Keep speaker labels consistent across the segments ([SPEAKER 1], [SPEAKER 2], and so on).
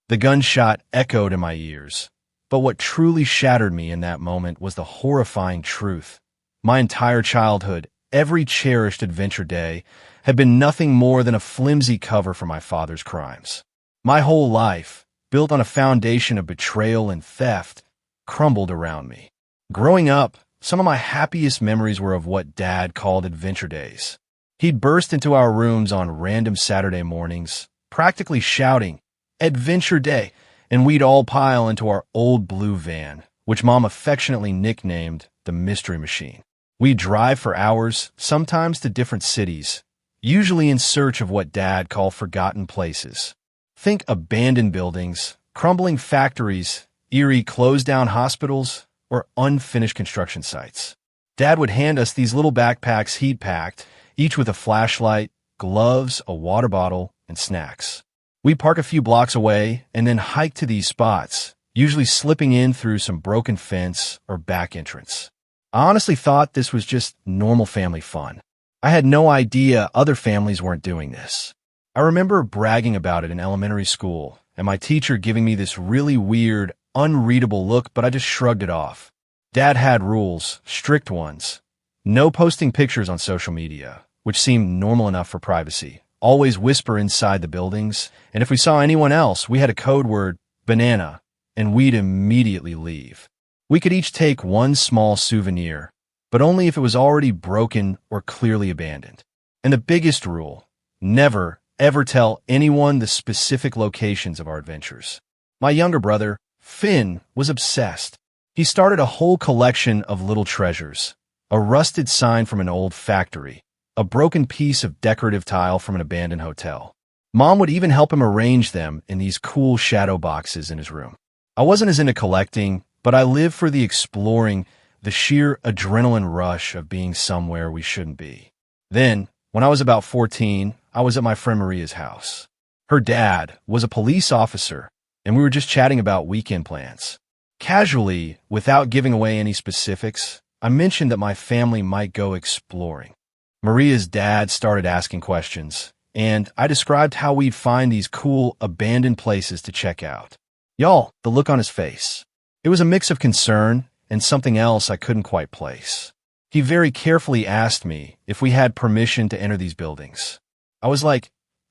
[SPEAKER 1] The gunshot echoed in my ears. But what truly shattered me in that moment was the horrifying truth. My entire childhood, every cherished adventure day, had been nothing more than a flimsy cover for my father's crimes. My whole life, built on a foundation of betrayal and theft, crumbled around me. Growing up, some of my happiest memories were of what Dad called adventure days. He'd burst into our rooms on random Saturday mornings, practically shouting, "Adventure Day!" and we'd all pile into our old blue van, which Mom affectionately nicknamed the Mystery Machine. We'd drive for hours, sometimes to different cities, usually in search of what Dad called forgotten places. Think abandoned buildings, crumbling factories, eerie closed-down hospitals, or unfinished construction sites. Dad would hand us these little backpacks he'd packed, each with a flashlight, gloves, a water bottle, and snacks. We'd park a few blocks away and then hike to these spots, usually slipping in through some broken fence or back entrance. I honestly thought this was just normal family fun. I had no idea other families weren't doing this. I remember bragging about it in elementary school, and my teacher giving me this really weird, unreadable look, but I just shrugged it off. Dad had rules, strict ones. No posting pictures on social media, which seemed normal enough for privacy. Always whisper inside the buildings, and if we saw anyone else, we had a code word, banana, and we'd immediately leave. We could each take one small souvenir, but only if it was already broken or clearly abandoned. And the biggest rule, never, ever tell anyone the specific locations of our adventures. My younger brother, Finn, was obsessed. He started a whole collection of little treasures. A rusted sign from an old factory, a broken piece of decorative tile from an abandoned hotel. Mom would even help him arrange them in these cool shadow boxes in his room. I wasn't as into collecting, but I lived for the exploring, the sheer adrenaline rush of being somewhere we shouldn't be. Then, when I was about 14, I was at my friend Maria's house. Her dad was a police officer, and we were just chatting about weekend plans. Casually, without giving away any specifics, I mentioned that my family might go exploring. Maria's dad started asking questions, and I described how we'd find these cool, abandoned places to check out. Y'all, the look on his face. It was a mix of concern and something else I couldn't quite place. He very carefully asked me if we had permission to enter these buildings. I was like,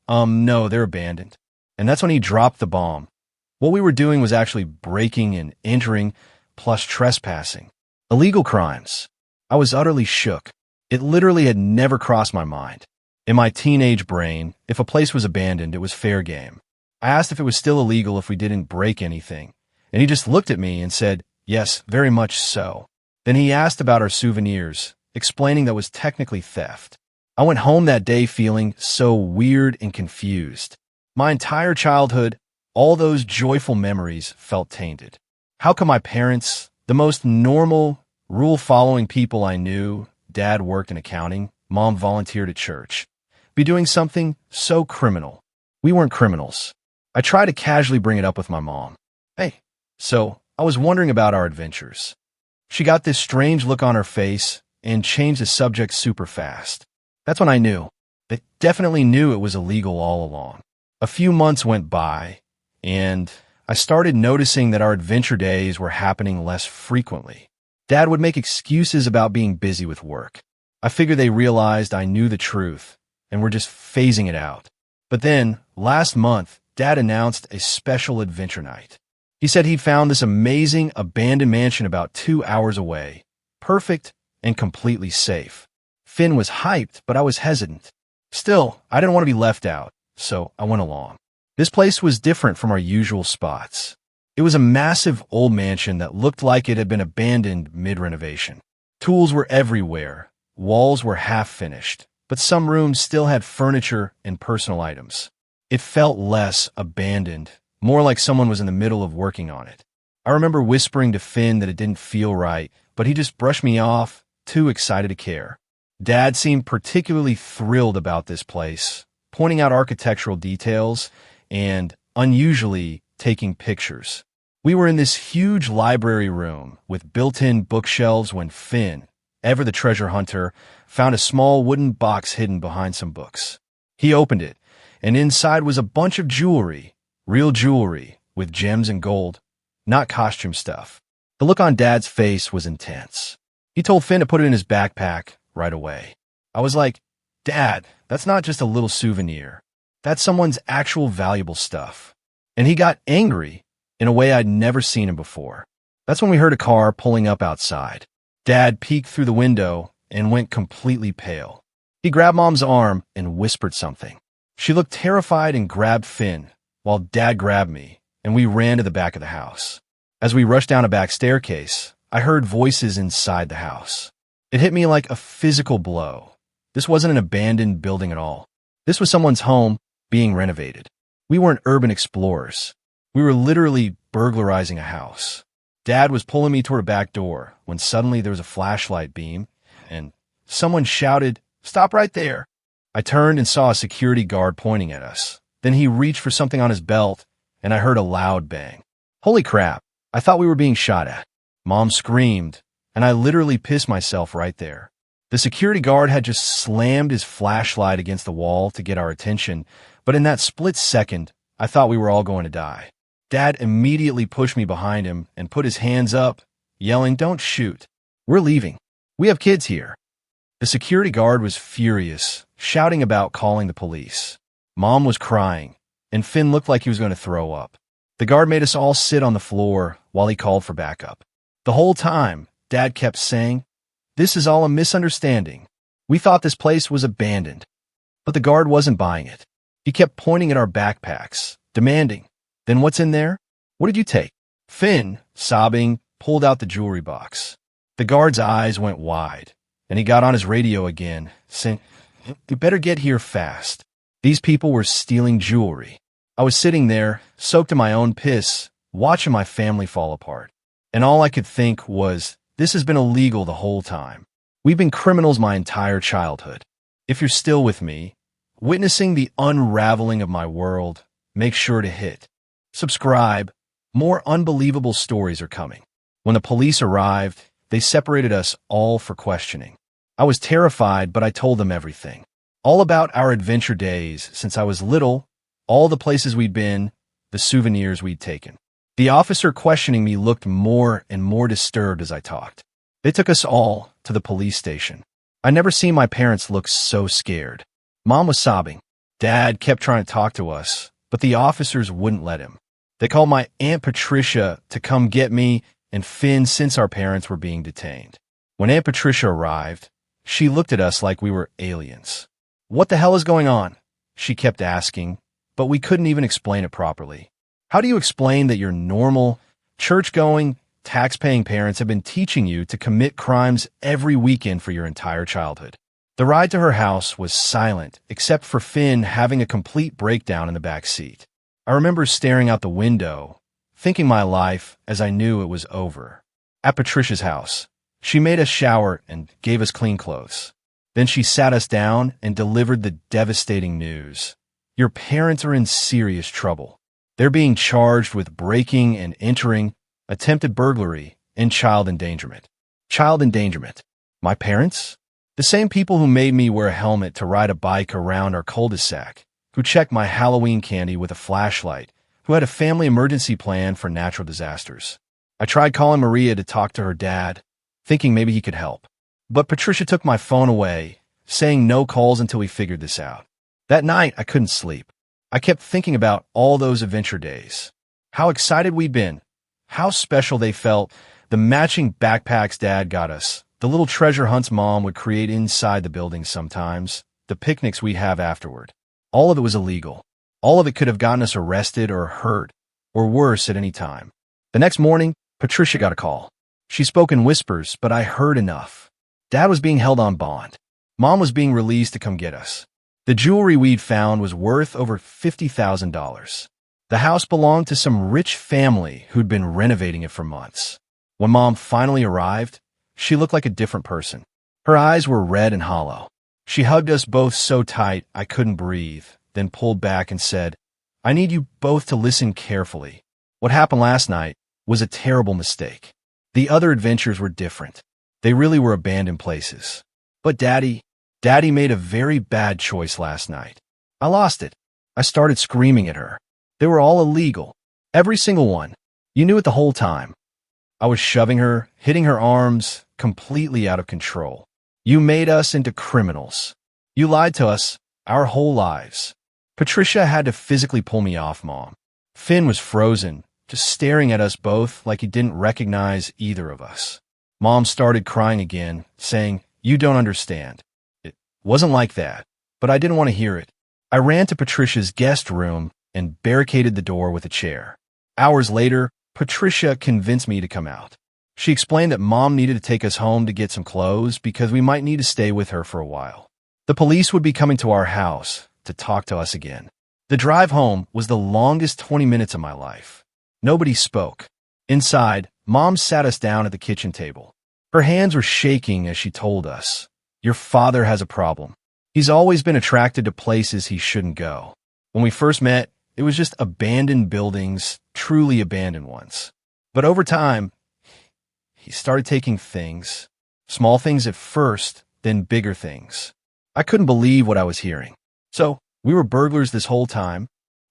[SPEAKER 1] no, they're abandoned. And that's when he dropped the bomb. What we were doing was actually breaking and entering, plus trespassing. Illegal crimes. I was utterly shook. It literally had never crossed my mind. In my teenage brain, if a place was abandoned, it was fair game. I asked if it was still illegal if we didn't break anything, and he just looked at me and said, "Yes, very much so." Then he asked about our souvenirs, explaining that was technically theft. I went home that day feeling so weird and confused. My entire childhood, all those joyful memories felt tainted. How could my parents, the most normal, rule-following people I knew, Dad worked in accounting, Mom volunteered at church, be doing something so criminal? We weren't criminals. I tried to casually bring it up with my mom. Hey, so I was wondering about our adventures. She got this strange look on her face and changed the subject super fast. That's when I knew. They definitely knew it was illegal all along. A few months went by, and I started noticing that our adventure days were happening less frequently. Dad would make excuses about being busy with work. I figured they realized I knew the truth and were just phasing it out. But then, last month, Dad announced a special adventure night. He said he'd found this amazing abandoned mansion about 2 hours away, perfect and completely safe. Finn was hyped, but I was hesitant. Still, I didn't want to be left out, so I went along. This place was different from our usual spots. It was a massive old mansion that looked like it had been abandoned mid-renovation. Tools were everywhere, walls were half-finished, but some rooms still had furniture and personal items. It felt less abandoned, more like someone was in the middle of working on it. I remember whispering to Finn that it didn't feel right, but he just brushed me off, too excited to care. Dad seemed particularly thrilled about this place, pointing out architectural details and, unusually, taking pictures. We were in this huge library room with built-in bookshelves when Finn, ever the treasure hunter, found a small wooden box hidden behind some books. He opened it, and inside was a bunch of jewelry, real jewelry, with gems and gold, not costume stuff. The look on Dad's face was intense. He told Finn to put it in his backpack right away. I was like, Dad, that's not just a little souvenir. That's someone's actual valuable stuff. And he got angry in a way I'd never seen him before. That's when we heard a car pulling up outside. Dad peeked through the window and went completely pale. He grabbed Mom's arm and whispered something. She looked terrified and grabbed Finn, while Dad grabbed me, and we ran to the back of the house. As we rushed down a back staircase, I heard voices inside the house. It hit me like a physical blow. This wasn't an abandoned building at all. This was someone's home being renovated. We weren't urban explorers. We were literally burglarizing a house. Dad was pulling me toward a back door when suddenly there was a flashlight beam, and someone shouted, "Stop right there." I turned and saw a security guard pointing at us. Then he reached for something on his belt, and I heard a loud bang. Holy crap, I thought we were being shot at. Mom screamed, and I literally pissed myself right there. The security guard had just slammed his flashlight against the wall to get our attention, but in that split second, I thought we were all going to die. Dad immediately pushed me behind him and put his hands up, yelling, "Don't shoot. We're leaving. We have kids here." The security guard was furious, shouting about calling the police. Mom was crying, and Finn looked like he was going to throw up. The guard made us all sit on the floor while he called for backup. The whole time, Dad kept saying, "This is all a misunderstanding. We thought this place was abandoned." But the guard wasn't buying it. He kept pointing at our backpacks, demanding, "Then what's in there? What did you take?" Finn, sobbing, pulled out the jewelry box. The guard's eyes went wide, and he got on his radio again, saying, "You better get here fast. These people were stealing jewelry." I was sitting there, soaked in my own piss, watching my family fall apart. And all I could think was, this has been illegal the whole time. We've been criminals my entire childhood. If you're still with me, witnessing the unraveling of my world, make sure to hit subscribe. More unbelievable stories are coming. When the police arrived, they separated us all for questioning. I was terrified, but I told them everything. All about our adventure days since I was little, all the places we'd been, the souvenirs we'd taken. The officer questioning me looked more and more disturbed as I talked. They took us all to the police station. I never seen my parents look so scared. Mom was sobbing. Dad kept trying to talk to us, but the officers wouldn't let him. They called my Aunt Patricia to come get me and Finn since our parents were being detained. When Aunt Patricia arrived, she looked at us like we were aliens. "What the hell is going on?" she kept asking, but we couldn't even explain it properly. How do you explain that your normal, church-going, tax-paying parents have been teaching you to commit crimes every weekend for your entire childhood? The ride to her house was silent, except for Finn having a complete breakdown in the back seat. I remember staring out the window, thinking my life as I knew it was over. At Patricia's house, she made us shower and gave us clean clothes. Then she sat us down and delivered the devastating news. Your parents are in serious trouble. They're being charged with breaking and entering, attempted burglary, and child endangerment. Child endangerment. My parents? The same people who made me wear a helmet to ride a bike around our cul-de-sac, who checked my Halloween candy with a flashlight, who had a family emergency plan for natural disasters. I tried calling Maria to talk to her dad, thinking maybe he could help. But Patricia took my phone away, saying no calls until we figured this out. That night, I couldn't sleep. I kept thinking about all those adventure days. How excited we'd been. How special they felt. The matching backpacks Dad got us. The little treasure hunts Mom would create inside the building sometimes. The picnics we'd have afterward. All of it was illegal. All of it could have gotten us arrested or hurt, or worse at any time. The next morning, Patricia got a call. She spoke in whispers, but I heard enough. Dad was being held on bond. Mom was being released to come get us. The jewelry we'd found was worth over $50,000. The house belonged to some rich family who'd been renovating it for months. When Mom finally arrived, she looked like a different person. Her eyes were red and hollow. She hugged us both so tight I couldn't breathe, then pulled back and said, "I need you both to listen carefully. What happened last night was a terrible mistake. The other adventures were different. They really were abandoned places. But Daddy made a very bad choice last night. I lost it. I started screaming at her. They were all illegal. Every single one. You knew it the whole time. I was shoving her, hitting her arms, completely out of control. You made us into criminals. You lied to us our whole lives. Patricia had to physically pull me off, Mom. Finn was frozen, just staring at us both like he didn't recognize either of us. Mom started crying again, saying, "You don't understand. It wasn't like that." But I didn't want to hear it. I ran to Patricia's guest room and barricaded the door with a chair. Hours later, Patricia convinced me to come out. She explained that Mom needed to take us home to get some clothes because we might need to stay with her for a while. The police would be coming to our house to talk to us again. The drive home was the longest 20 minutes of my life. Nobody spoke. Inside, Mom sat us down at the kitchen table. Her hands were shaking as she told us, "Your father has a problem. He's always been attracted to places he shouldn't go. When we first met, it was just abandoned buildings, truly abandoned ones. But over time, he started taking things, small things at first, then bigger things." I couldn't believe what I was hearing. "So, we were burglars this whole time?"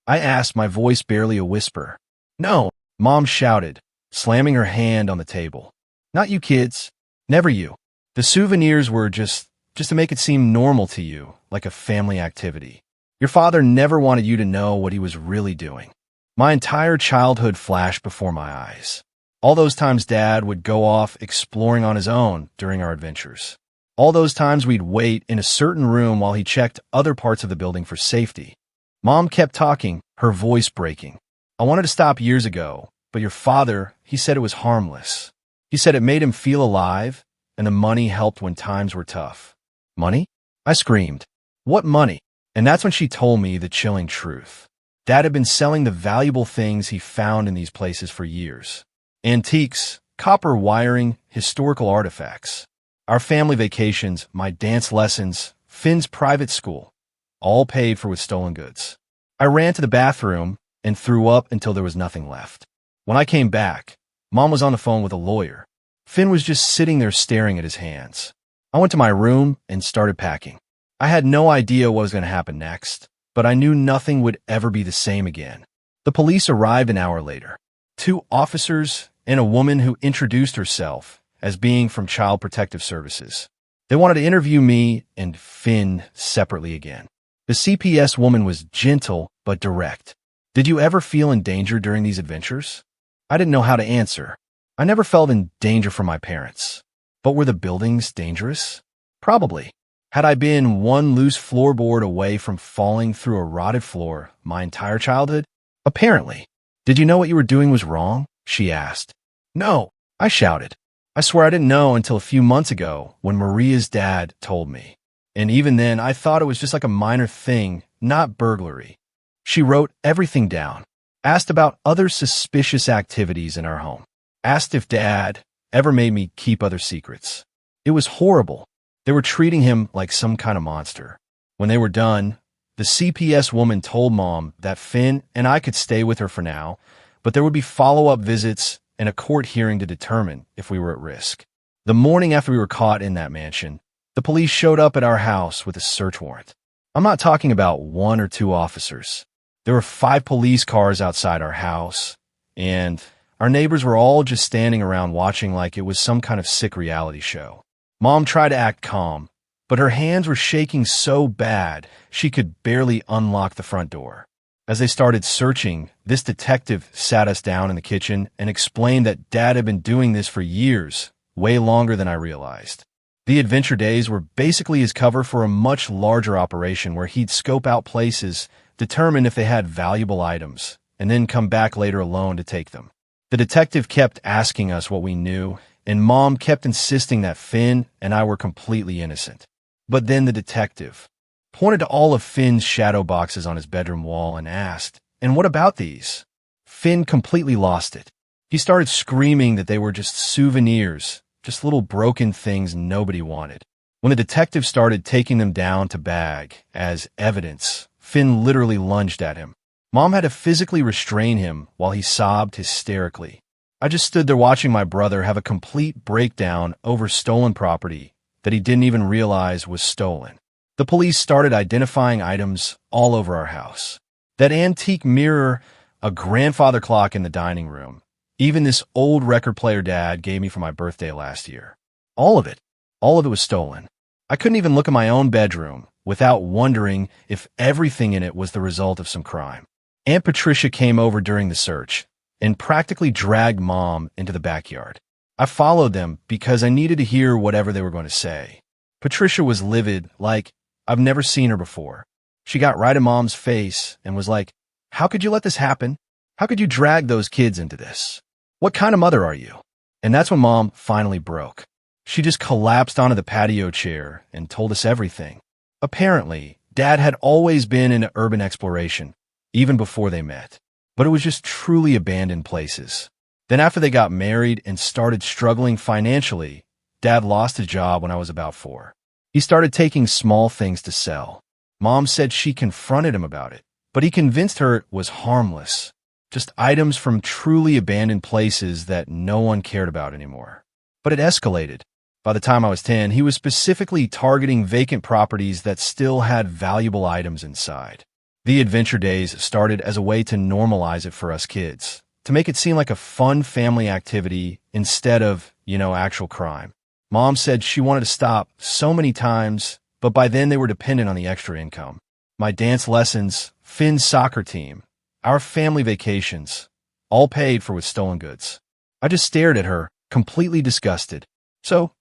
[SPEAKER 1] I asked, my voice barely a whisper. "No," Mom shouted, slamming her hand on the table. "Not you kids. Never you. The souvenirs were just to make it seem normal to you, like a family activity. Your father never wanted you to know what he was really doing." My entire childhood flashed before my eyes. All those times Dad would go off exploring on his own during our adventures. All those times we'd wait in a certain room while he checked other parts of the building for safety. Mom kept talking, her voice breaking. "I wanted to stop years ago, but your father, he said it was harmless. He said it made him feel alive, and the money helped when times were tough." "Money?" I screamed. "What money?" And that's when she told me the chilling truth. Dad had been selling the valuable things he found in these places for years. Antiques, copper wiring, historical artifacts. Our family vacations, my dance lessons, Finn's private school, all paid for with stolen goods. I ran to the bathroom and threw up until there was nothing left. When I came back, Mom was on the phone with a lawyer. Finn was just sitting there staring at his hands. I went to my room and started packing. I had no idea what was going to happen next, but I knew nothing would ever be the same again. The police arrived an hour later. 2 officers and a woman who introduced herself as being from Child Protective Services. They wanted to interview me and Finn separately again. The CPS woman was gentle but direct. "Did you ever feel in danger during these adventures?" I didn't know how to answer. I never felt in danger from my parents. But were the buildings dangerous? Probably. Had I been one loose floorboard away from falling through a rotted floor my entire childhood? Apparently. "Did you know what you were doing was wrong?" she asked. "No," I shouted. I swear I didn't know until a few months ago when Maria's dad told me. And even then, I thought it was just like a minor thing, not burglary. She wrote everything down, asked about other suspicious activities in our home, asked if Dad ever made me keep other secrets. It was horrible. They were treating him like some kind of monster. When they were done, the CPS woman told Mom that Finn and I could stay with her for now, but there would be follow-up visits and a court hearing to determine if we were at risk. The morning after we were caught in that mansion, the police showed up at our house with a search warrant. I'm not talking about 1 or 2 officers. There were 5 police cars outside our house, and our neighbors were all just standing around watching like it was some kind of sick reality show. Mom tried to act calm, but her hands were shaking so bad she could barely unlock the front door. As they started searching, this detective sat us down in the kitchen and explained that Dad had been doing this for years, way longer than I realized. The adventure days were basically his cover for a much larger operation where he'd scope out places, determine if they had valuable items, and then come back later alone to take them. The detective kept asking us what we knew, and Mom kept insisting that Finn and I were completely innocent. But then the detective pointed to all of Finn's shadow boxes on his bedroom wall and asked, "And what about these?" Finn completely lost it. He started screaming that they were just souvenirs, just little broken things nobody wanted. When the detective started taking them down to bag as evidence, Finn literally lunged at him. Mom had to physically restrain him while he sobbed hysterically. I just stood there watching my brother have a complete breakdown over stolen property that he didn't even realize was stolen. The police started identifying items all over our house. That antique mirror, a grandfather clock in the dining room, even this old record player Dad gave me for my birthday last year. All of it was stolen. I couldn't even look at my own bedroom without wondering if everything in it was the result of some crime. Aunt Patricia came over during the search and practically dragged Mom into the backyard. I followed them because I needed to hear whatever they were going to say. Patricia was livid, like I've never seen her before. She got right in Mom's face and was like, "How could you let this happen? How could you drag those kids into this? What kind of mother are you?" And that's when Mom finally broke. She just collapsed onto the patio chair and told us everything. Apparently, Dad had always been into urban exploration, even before they met. But it was just truly abandoned places. Then after they got married and started struggling financially, Dad lost his job when I was about 4. He started taking small things to sell. Mom said she confronted him about it, but he convinced her it was harmless. Just items from truly abandoned places that no one cared about anymore. But it escalated. By the time I was 10, he was specifically targeting vacant properties that still had valuable items inside. The Adventure Days started as a way to normalize it for us kids, to make it seem like a fun family activity instead of, actual crime. Mom said she wanted to stop so many times, but by then they were dependent on the extra income. My dance lessons, Finn's soccer team, our family vacations, all paid for with stolen goods. I just stared at her, completely disgusted. "So,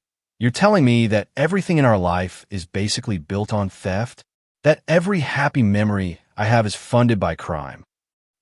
[SPEAKER 1] you're telling me that everything in our life is basically built on theft? That every happy memory I have is funded by crime?"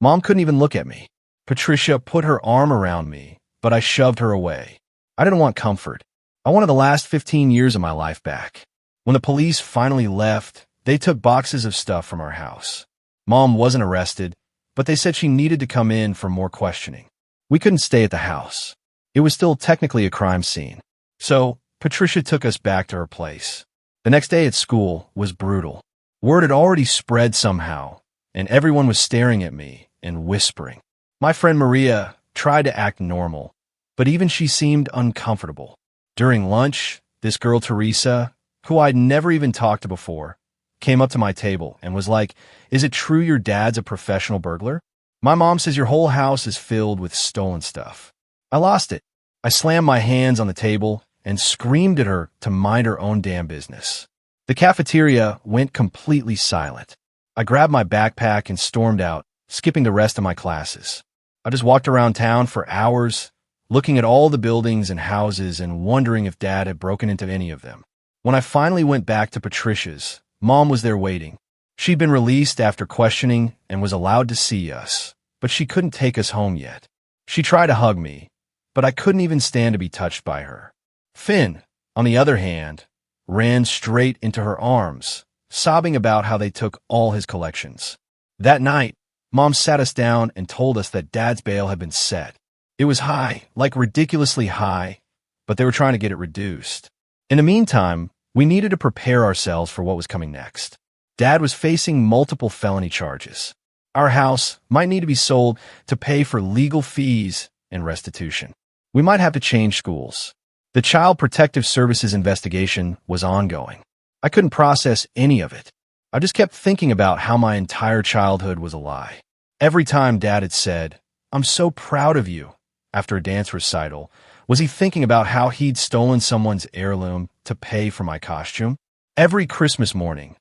[SPEAKER 1] Mom couldn't even look at me. Patricia put her arm around me, but I shoved her away. I didn't want comfort. I wanted the last 15 years of my life back. When the police finally left, they took boxes of stuff from our house. Mom wasn't arrested, but they said she needed to come in for more questioning. We couldn't stay at the house. It was still technically a crime scene. So, Patricia took us back to her place. The next day at school was brutal. Word had already spread somehow, and everyone was staring at me and whispering. My friend Maria tried to act normal, but even she seemed uncomfortable. During lunch, this girl Teresa, who I'd never even talked to before, came up to my table and was like, "Is it true your dad's a professional burglar? My mom says your whole house is filled with stolen stuff." I lost it. I slammed my hands on the table and screamed at her to mind her own damn business. The cafeteria went completely silent. I grabbed my backpack and stormed out, skipping the rest of my classes. I just walked around town for hours, looking at all the buildings and houses and wondering if Dad had broken into any of them. When I finally went back to Patricia's, Mom was there waiting. She'd been released after questioning and was allowed to see us, but she couldn't take us home yet. She tried to hug me, but I couldn't even stand to be touched by her. Finn, on the other hand, ran straight into her arms, sobbing about how they took all his collections. That night, Mom sat us down and told us that Dad's bail had been set. It was high, like ridiculously high, but they were trying to get it reduced. In the meantime, we needed to prepare ourselves for what was coming next. Dad was facing multiple felony charges. Our house might need to be sold to pay for legal fees and restitution. We might have to change schools. The Child Protective Services investigation was ongoing. I couldn't process any of it. I just kept thinking about how my entire childhood was a lie. Every time Dad had said, "I'm so proud of you," after a dance recital, was he thinking about how he'd stolen someone's heirloom to pay for my costume? Every Christmas morning,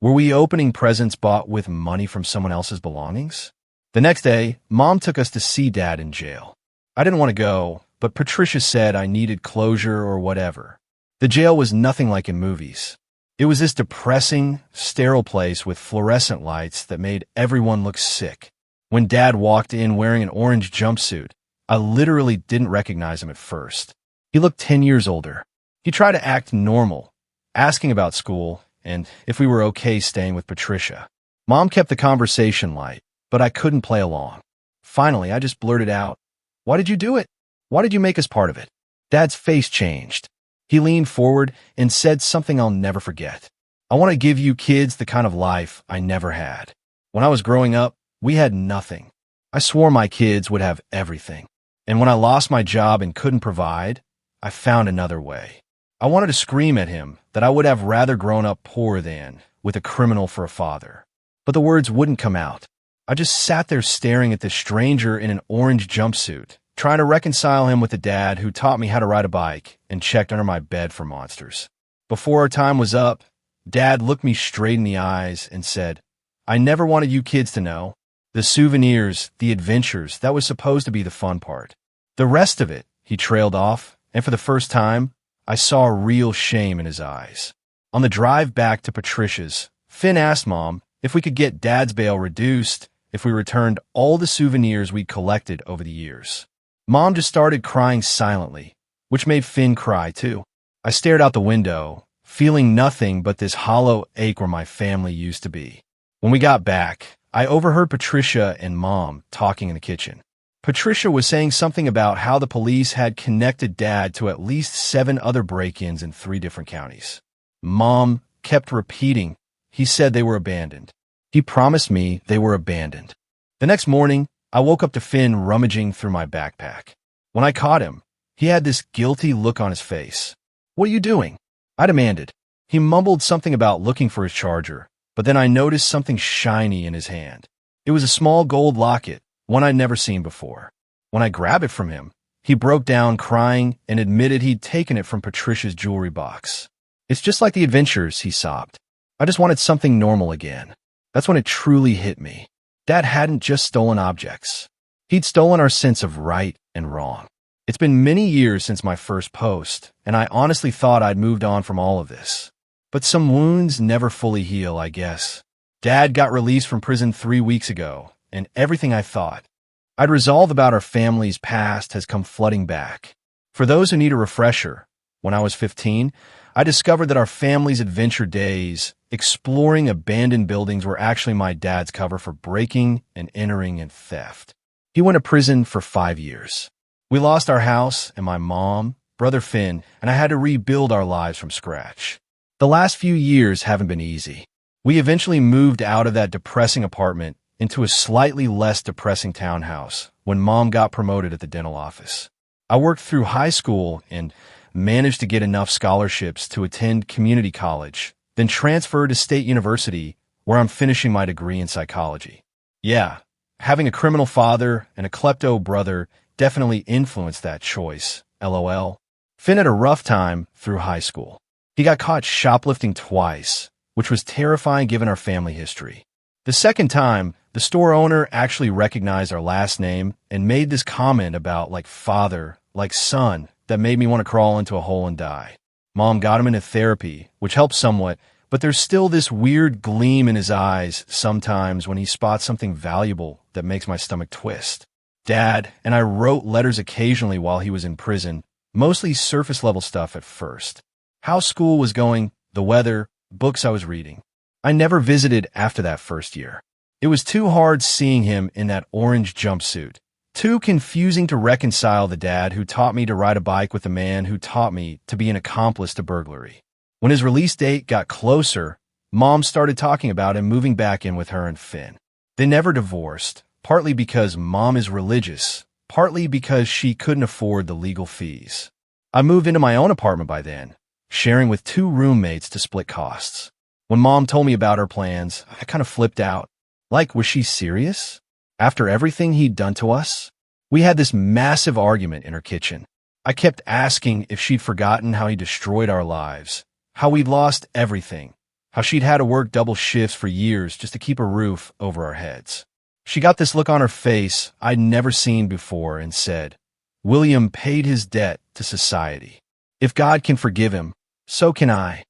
[SPEAKER 1] were we opening presents bought with money from someone else's belongings? The next day, Mom took us to see Dad in jail. I didn't want to go, but Patricia said I needed closure or whatever. The jail was nothing like in movies. It was this depressing, sterile place with fluorescent lights that made everyone look sick. When Dad walked in wearing an orange jumpsuit, I literally didn't recognize him at first. He looked 10 years older. He tried to act normal, asking about school and if we were okay staying with Patricia. Mom kept the conversation light, but I couldn't play along. Finally, I just blurted out, "Why did you do it? Why did you make us part of it?" Dad's face changed. He leaned forward and said something I'll never forget. "I want to give you kids the kind of life I never had. When I was growing up, we had nothing. I swore my kids would have everything. And when I lost my job and couldn't provide, I found another way." I wanted to scream at him that I would have rather grown up poor than with a criminal for a father. But the words wouldn't come out. I just sat there staring at this stranger in an orange jumpsuit, trying to reconcile him with the dad who taught me how to ride a bike and checked under my bed for monsters. Before our time was up, Dad looked me straight in the eyes and said, "I never wanted you kids to know. The souvenirs, the adventures, that was supposed to be the fun part. The rest of it," he trailed off, and for the first time, I saw real shame in his eyes. On the drive back to Patricia's, Finn asked Mom if we could get Dad's bail reduced if we returned all the souvenirs we'd collected over the years. Mom just started crying silently, which made Finn cry too. I stared out the window, feeling nothing but this hollow ache where my family used to be. When we got back, I overheard Patricia and Mom talking in the kitchen. Patricia was saying something about how the police had connected Dad to at least 7 other break-ins in 3 different counties. Mom kept repeating, "He said they were abandoned. He promised me they were abandoned." The next morning, I woke up to Finn rummaging through my backpack. When I caught him, he had this guilty look on his face. "What are you doing?" I demanded. He mumbled something about looking for his charger, but then I noticed something shiny in his hand. It was a small gold locket, one I'd never seen before. When I grabbed it from him, he broke down crying and admitted he'd taken it from Patricia's jewelry box. "It's just like the adventures," he sobbed. "I just wanted something normal again." That's when it truly hit me. Dad hadn't just stolen objects. He'd stolen our sense of right and wrong. It's been many years since my first post, and I honestly thought I'd moved on from all of this. But some wounds never fully heal, I guess. Dad got released from prison 3 weeks ago, and everything I thought I'd resolve about our family's past has come flooding back. For those who need a refresher, when I was 15, I discovered that our family's adventure days, exploring abandoned buildings, were actually my dad's cover for breaking and entering and theft. He went to prison for 5 years. We lost our house and my mom, brother Finn, and I had to rebuild our lives from scratch. The last few years haven't been easy. We eventually moved out of that depressing apartment into a slightly less depressing townhouse when Mom got promoted at the dental office. I worked through high school and managed to get enough scholarships to attend community college, then transferred to State University, where I'm finishing my degree in psychology. Yeah, having a criminal father and a klepto brother definitely influenced that choice, LOL. Finn had a rough time through high school. He got caught shoplifting twice, which was terrifying given our family history. The second time, the store owner actually recognized our last name and made this comment about like father, like son, that made me want to crawl into a hole and die. Mom got him into therapy, which helped somewhat, but there's still this weird gleam in his eyes sometimes when he spots something valuable that makes my stomach twist. Dad and I wrote letters occasionally while he was in prison, mostly surface-level stuff at first. How school was going, the weather, books I was reading. I never visited after that first year. It was too hard seeing him in that orange jumpsuit. Too confusing to reconcile the dad who taught me to ride a bike with the man who taught me to be an accomplice to burglary. When his release date got closer, Mom started talking about him moving back in with her and Finn. They never divorced, partly because Mom is religious, partly because she couldn't afford the legal fees. I moved into my own apartment by then, sharing with 2 roommates to split costs. When Mom told me about her plans, I kind of flipped out. Like, was she serious? After everything he'd done to us? We had this massive argument in her kitchen. I kept asking if she'd forgotten how he destroyed our lives, how we'd lost everything, how she'd had to work double shifts for years just to keep a roof over our heads. She got this look on her face I'd never seen before and said, "William paid his debt to society. If God can forgive him, so can I."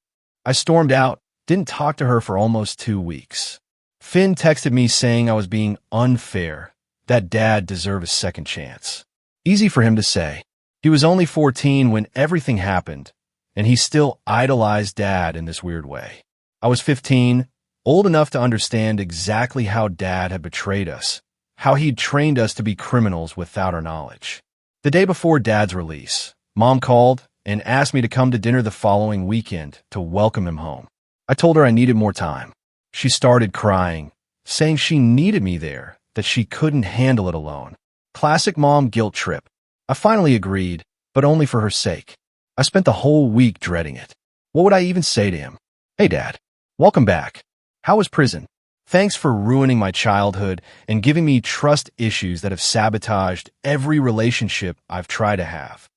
[SPEAKER 1] I stormed out, didn't talk to her for almost 2 weeks. Finn texted me saying I was being unfair, that Dad deserved a second chance. Easy for him to say. He was only 14 when everything happened, and he still idolized Dad in this weird way. I was 15, old enough to understand exactly how Dad had betrayed us, how he'd trained us to be criminals without our knowledge. The day before Dad's release, Mom called and asked me to come to dinner the following weekend to welcome him home. I told her I needed more time. She started crying, saying she needed me there, that she couldn't handle it alone. Classic mom guilt trip. I finally agreed, but only for her sake. I spent the whole week dreading it. What would I even say to him? "Hey, Dad, welcome back. How was prison?" Thanks for ruining my childhood and giving me trust issues that have sabotaged every relationship I've tried to have.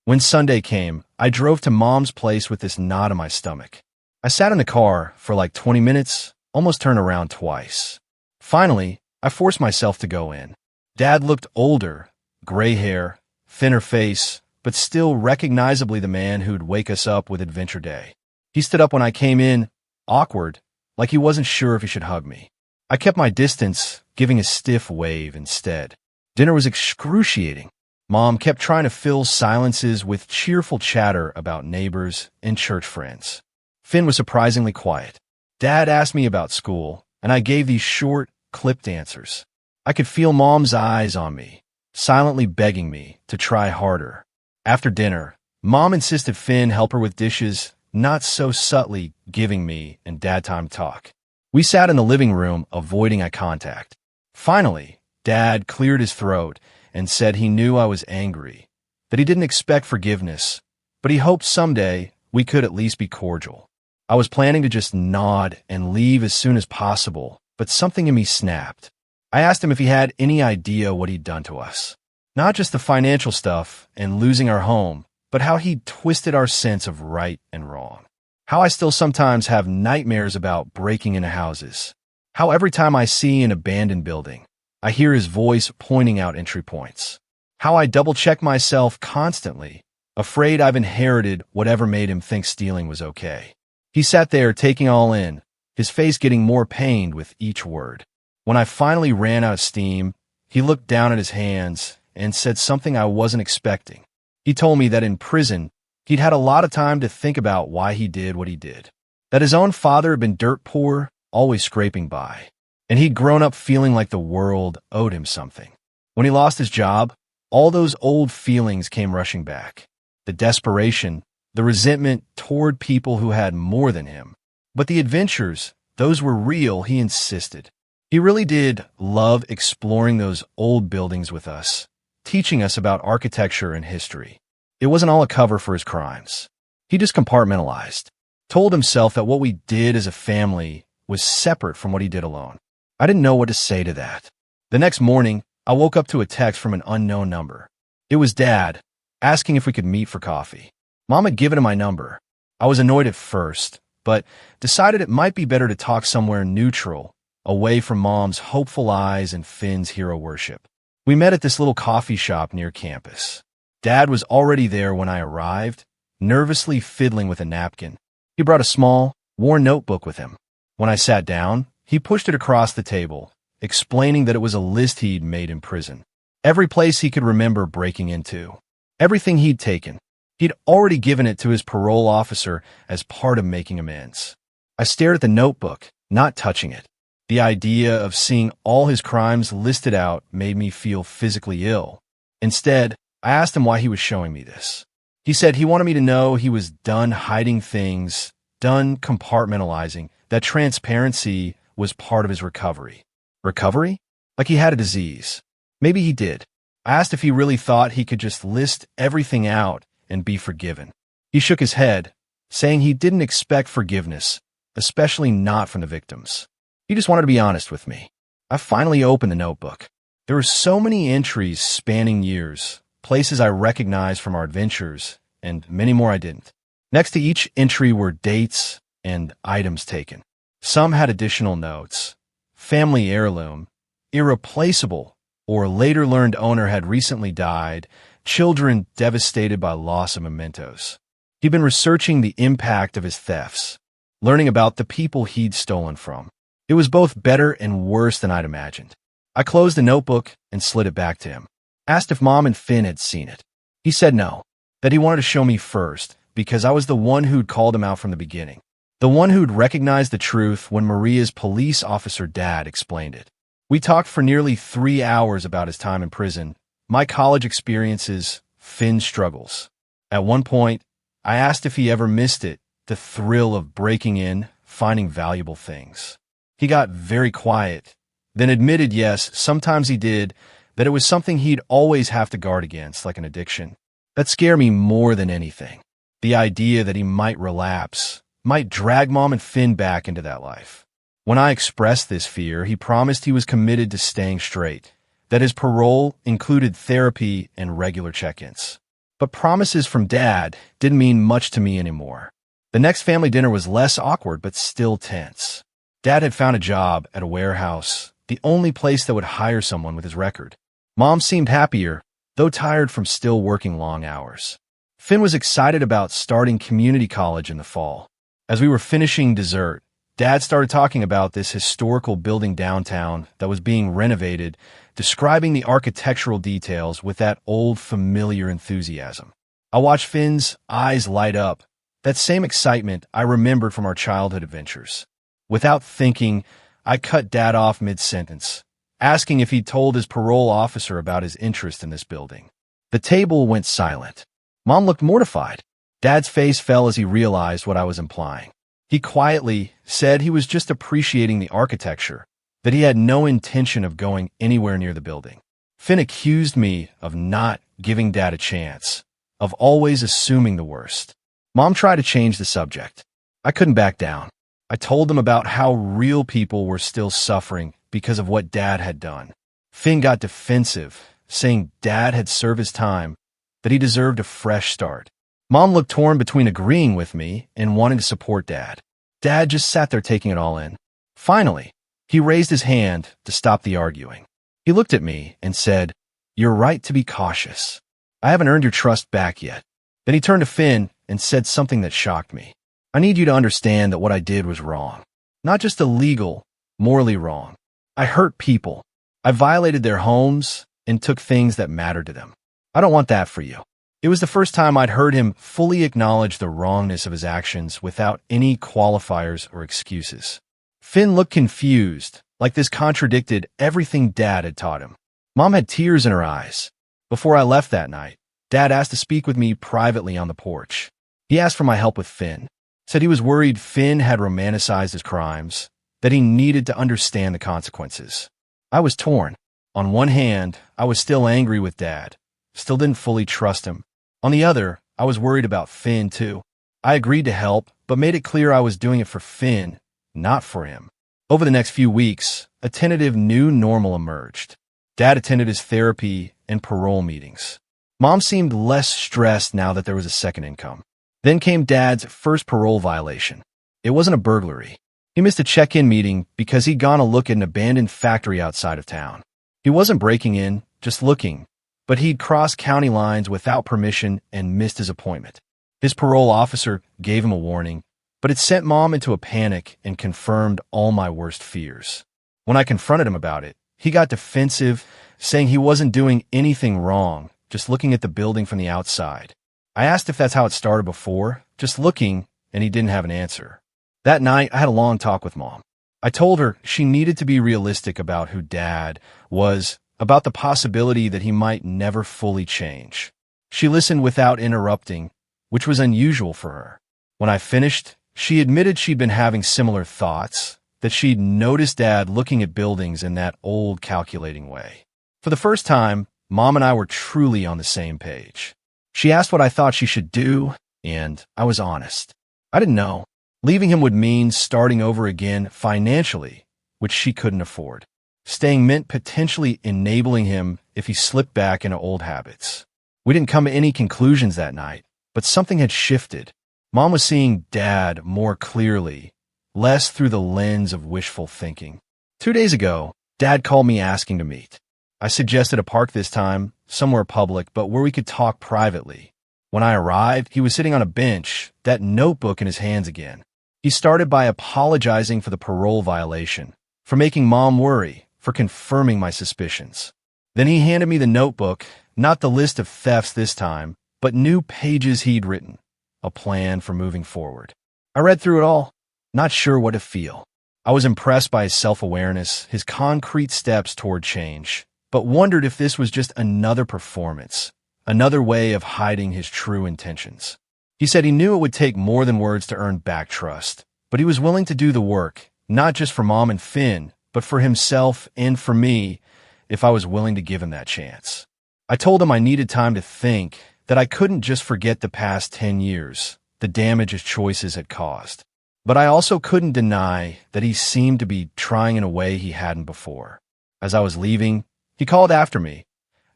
[SPEAKER 1] When Sunday came, I drove to Mom's place with this knot in my stomach. I sat in the car for like 20 minutes, almost turned around twice. Finally, I forced myself to go in. Dad looked older, gray hair, thinner face, but still recognizably the man who'd wake us up with Adventure Day. He stood up when I came in, awkward, like he wasn't sure if he should hug me. I kept my distance, giving a stiff wave instead. Dinner was excruciating. Mom kept trying to fill silences with cheerful chatter about neighbors and church friends. Finn was surprisingly quiet. Dad asked me about school, and I gave these short, clipped answers. I could feel Mom's eyes on me, silently begging me to try harder. After dinner, Mom insisted Finn help her with dishes, not so subtly giving me and Dad time to talk. We sat in the living room, avoiding eye contact. Finally, Dad cleared his throat and said he knew I was angry, that he didn't expect forgiveness, but he hoped someday we could at least be cordial. I was planning to just nod and leave as soon as possible, but something in me snapped. I asked him if he had any idea what he'd done to us. Not just the financial stuff and losing our home, but how he'd twisted our sense of right and wrong. How I still sometimes have nightmares about breaking into houses. How every time I see an abandoned building, I hear his voice pointing out entry points. How I double-check myself constantly, afraid I've inherited whatever made him think stealing was okay. He sat there taking all in, his face getting more pained with each word. When I finally ran out of steam, he looked down at his hands and said something I wasn't expecting. He told me that in prison, he'd had a lot of time to think about why he did what he did. That his own father had been dirt poor, always scraping by. And he'd grown up feeling like the world owed him something. When he lost his job, all those old feelings came rushing back. The desperation, the resentment toward people who had more than him. But the adventures, those were real, he insisted. He really did love exploring those old buildings with us, teaching us about architecture and history. It wasn't all a cover for his crimes. He just compartmentalized, told himself that what we did as a family was separate from what he did alone. I didn't know what to say to that. The next morning, I woke up to a text from an unknown number. It was Dad, asking if we could meet for coffee. Mom had given him my number. I was annoyed at first, but decided it might be better to talk somewhere neutral, away from Mom's hopeful eyes and Finn's hero worship. We met at this little coffee shop near campus. Dad was already there when I arrived, nervously fiddling with a napkin. He brought a small, worn notebook with him. When I sat down, he pushed it across the table, explaining that it was a list he'd made in prison. Every place he could remember breaking into. Everything he'd taken. He'd already given it to his parole officer as part of making amends. I stared at the notebook, not touching it. The idea of seeing all his crimes listed out made me feel physically ill. Instead, I asked him why he was showing me this. He said he wanted me to know he was done hiding things, done compartmentalizing, that transparency was part of his recovery. Recovery? Like he had a disease. Maybe he did. I asked if he really thought he could just list everything out and be forgiven. He shook his head, saying he didn't expect forgiveness, especially not from the victims. He just wanted to be honest with me. I finally opened the notebook. There were so many entries spanning years, places I recognized from our adventures, and many more I didn't. Next to each entry were dates and items taken. Some had additional notes. Family heirloom, irreplaceable, or later learned owner had recently died, children devastated by loss of mementos. He'd been researching the impact of his thefts, learning about the people he'd stolen from. It was both better and worse than I'd imagined. I closed the notebook and slid it back to him. Asked if Mom and Finn had seen it. He said no, that he wanted to show me first, because I was the one who'd called him out from the beginning. The one who'd recognized the truth when Maria's police officer dad explained it. We talked for nearly 3 hours about his time in prison, my college experiences, Finn's struggles. At one point, I asked if he ever missed it, the thrill of breaking in, finding valuable things. He got very quiet, then admitted yes, sometimes he did, that it was something he'd always have to guard against, like an addiction. That scared me more than anything. The idea that he might relapse, might drag Mom and Finn back into that life. When I expressed this fear, he promised he was committed to staying straight, that his parole included therapy and regular check-ins. But promises from Dad didn't mean much to me anymore. The next family dinner was less awkward but still tense. Dad had found a job at a warehouse, the only place that would hire someone with his record. Mom seemed happier, though tired from still working long hours. Finn was excited about starting community college in the fall. As we were finishing dessert, Dad started talking about this historical building downtown that was being renovated, describing the architectural details with that old familiar enthusiasm. I watched Finn's eyes light up, that same excitement I remembered from our childhood adventures. Without thinking, I cut Dad off mid-sentence, asking if he'd told his parole officer about his interest in this building. The table went silent. Mom looked mortified. Dad's face fell as he realized what I was implying. He quietly said he was just appreciating the architecture, that he had no intention of going anywhere near the building. Finn accused me of not giving Dad a chance, of always assuming the worst. Mom tried to change the subject. I couldn't back down. I told them about how real people were still suffering because of what Dad had done. Finn got defensive, saying Dad had served his time, that he deserved a fresh start. Mom looked torn between agreeing with me and wanting to support Dad. Dad just sat there taking it all in. Finally, he raised his hand to stop the arguing. He looked at me and said, "You're right to be cautious. I haven't earned your trust back yet." Then he turned to Finn and said something that shocked me. "I need you to understand that what I did was wrong. Not just illegal, morally wrong. I hurt people. I violated their homes and took things that mattered to them. I don't want that for you." It was the first time I'd heard him fully acknowledge the wrongness of his actions without any qualifiers or excuses. Finn looked confused, like this contradicted everything Dad had taught him. Mom had tears in her eyes. Before I left that night, Dad asked to speak with me privately on the porch. He asked for my help with Finn, said he was worried Finn had romanticized his crimes, that he needed to understand the consequences. I was torn. On one hand, I was still angry with Dad, still didn't fully trust him. On the other, I was worried about Finn too. I agreed to help, but made it clear I was doing it for Finn, not for him. Over the next few weeks, a tentative new normal emerged. Dad attended his therapy and parole meetings. Mom seemed less stressed now that there was a second income. Then came Dad's first parole violation. It wasn't a burglary. He missed a check-in meeting because he'd gone to look at an abandoned factory outside of town. He wasn't breaking in, just looking, but he'd crossed county lines without permission and missed his appointment. His parole officer gave him a warning, but it sent Mom into a panic and confirmed all my worst fears. When I confronted him about it, he got defensive, saying he wasn't doing anything wrong, just looking at the building from the outside. I asked if that's how it started before, just looking, and he didn't have an answer. That night, I had a long talk with Mom. I told her she needed to be realistic about who Dad was, about the possibility that he might never fully change. She listened without interrupting, which was unusual for her. When I finished, she admitted she'd been having similar thoughts, that she'd noticed Dad looking at buildings in that old calculating way. For the first time, Mom and I were truly on the same page. She asked what I thought she should do, and I was honest. I didn't know. Leaving him would mean starting over again financially, which she couldn't afford. Staying meant potentially enabling him if he slipped back into old habits. We didn't come to any conclusions that night, but something had shifted. Mom was seeing Dad more clearly, less through the lens of wishful thinking. 2 days ago, Dad called me asking to meet. I suggested a park this time, somewhere public, but where we could talk privately. When I arrived, he was sitting on a bench, that notebook in his hands again. He started by apologizing for the parole violation, for making Mom worry, for confirming my suspicions. Then he handed me the notebook, not the list of thefts this time, but new pages he'd written, a plan for moving forward. I read through it all, not sure what to feel. I was impressed by his self-awareness, his concrete steps toward change, but wondered if this was just another performance, another way of hiding his true intentions. He said he knew it would take more than words to earn back trust, but he was willing to do the work, not just for Mom and Finn, but for himself and for me, if I was willing to give him that chance. I told him I needed time to think, that I couldn't just forget the past 10 years, the damage his choices had caused. But I also couldn't deny that he seemed to be trying in a way he hadn't before. As I was leaving, he called after me,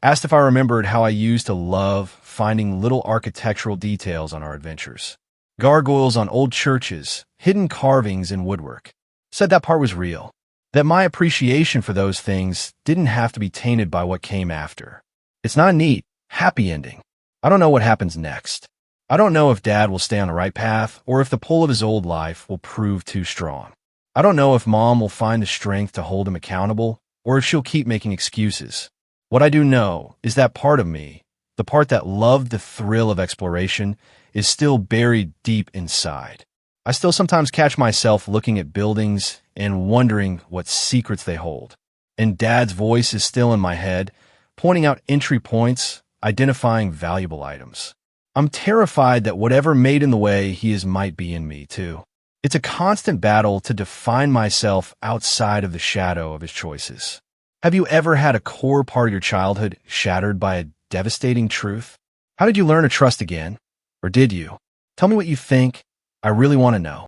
[SPEAKER 1] asked if I remembered how I used to love finding little architectural details on our adventures. Gargoyles on old churches, hidden carvings in woodwork. Said that part was real, that my appreciation for those things didn't have to be tainted by what came after. It's not a neat, happy ending. I don't know what happens next. I don't know if Dad will stay on the right path or if the pull of his old life will prove too strong. I don't know if Mom will find the strength to hold him accountable or if she'll keep making excuses. What I do know is that part of me, the part that loved the thrill of exploration, is still buried deep inside. I still sometimes catch myself looking at buildings and wondering what secrets they hold. And Dad's voice is still in my head, pointing out entry points, identifying valuable items. I'm terrified that whatever made in the way he is might be in me, too. It's a constant battle to define myself outside of the shadow of his choices. Have you ever had a core part of your childhood shattered by a devastating truth? How did you learn to trust again? Or did you? Tell me what you think. I really want to know.